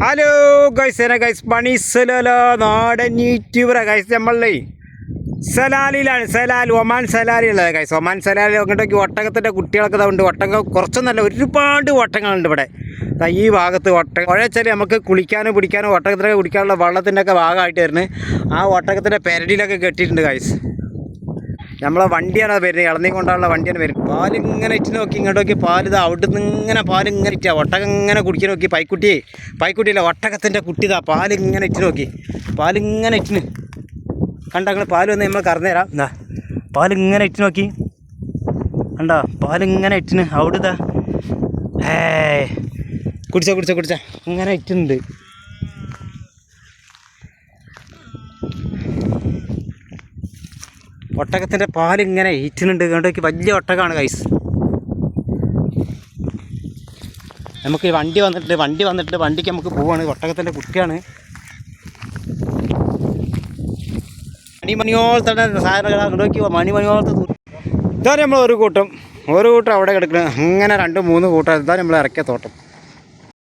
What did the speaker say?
Hello guys പണിസലോ നാടൻ യൂട്യൂബറാ guys. നമ്മളേ സലാലിലാണ്, Oman സലാലിലുള്ളത് guys. Oman സലാലിൽ അങ്ങോട്ടേക്ക് ഒട്ടകത്തിൻ്റെ കുട്ടികളൊക്കെ ഉണ്ട്. ഒട്ടകം കുറച്ചൊന്നല്ല, ഒരുപാട് ഒട്ടകങ്ങളുണ്ട് ഇവിടെ. ഈ ഭാഗത്ത് ഒട്ടകം കുഴച്ചാൽ നമുക്ക് കുളിക്കാനും പിടിക്കാനും ഒട്ടകത്തിനൊക്കെ കുടിക്കാനുള്ള വെള്ളത്തിൻ്റെ ഒക്കെ ഭാഗമായിട്ട് വരുന്നത്. ആ ഒട്ടകത്തിൻ്റെ പെരടിയിലൊക്കെ കെട്ടിയിട്ടുണ്ട് ഗൈസ്. നമ്മളെ വണ്ടിയാണ് വരുന്നത്, ഇളനീ കൊണ്ടുള്ള വണ്ടിയാണ് വരുന്നത്. പാലിങ്ങനെ ഇറ്റ് നോക്കി ഇങ്ങോട്ട് നോക്കി, പാൽ ഇത് അവിടെ നിന്ന് ഇങ്ങനെ പാലിങ്ങനെ ഇറ്റാ. ഒട്ടകം ഇങ്ങനെ കുടിക്കാൻ നോക്കി. പൈക്കുട്ടിയില്ല, ഒട്ടകത്തിൻ്റെ കുട്ടിതാ. പാലിങ്ങനെ ഇറ്റ് നോക്കി, പാലിങ്ങനെ ഇറ്റിന് കണ്ടങ്ങൾ. പാൽ വന്ന് നമ്മൾ കറന്നുതരാം. എന്താ പാലിങ്ങനെ ഇറ്റ് നോക്കി കണ്ടോ, പാലിങ്ങനെ ഇറ്റിന് അവിടുതാ. കുടിച്ച ഇങ്ങനെ ഇറ്റുന്നുണ്ട്. ഒട്ടകത്തിൻ്റെ പാലിങ്ങനെ ഈറ്റുന്നുണ്ട്. ഇങ്ങോട്ടേക്ക് വലിയ ഒട്ടകമാണ് ഗൈസ്. നമുക്ക് വണ്ടി വന്നിട്ട് വണ്ടിക്ക് നമുക്ക് പോവാണ്. ഒട്ടകത്തിൻ്റെ കുട്ടിയാണ്. മണിമണിയോളത്തെ സാധനങ്ങൾ അങ്ങോട്ടേക്ക് മണിമണിയോളത്തെ ഇതാണ് നമ്മൾ ഒരു കൂട്ടം അവിടെ കിടക്കുന്നത്. അങ്ങനെ 2-3 കൂട്ടം ഇതാണ് നമ്മൾ ഇറക്കിയ തോട്ടം.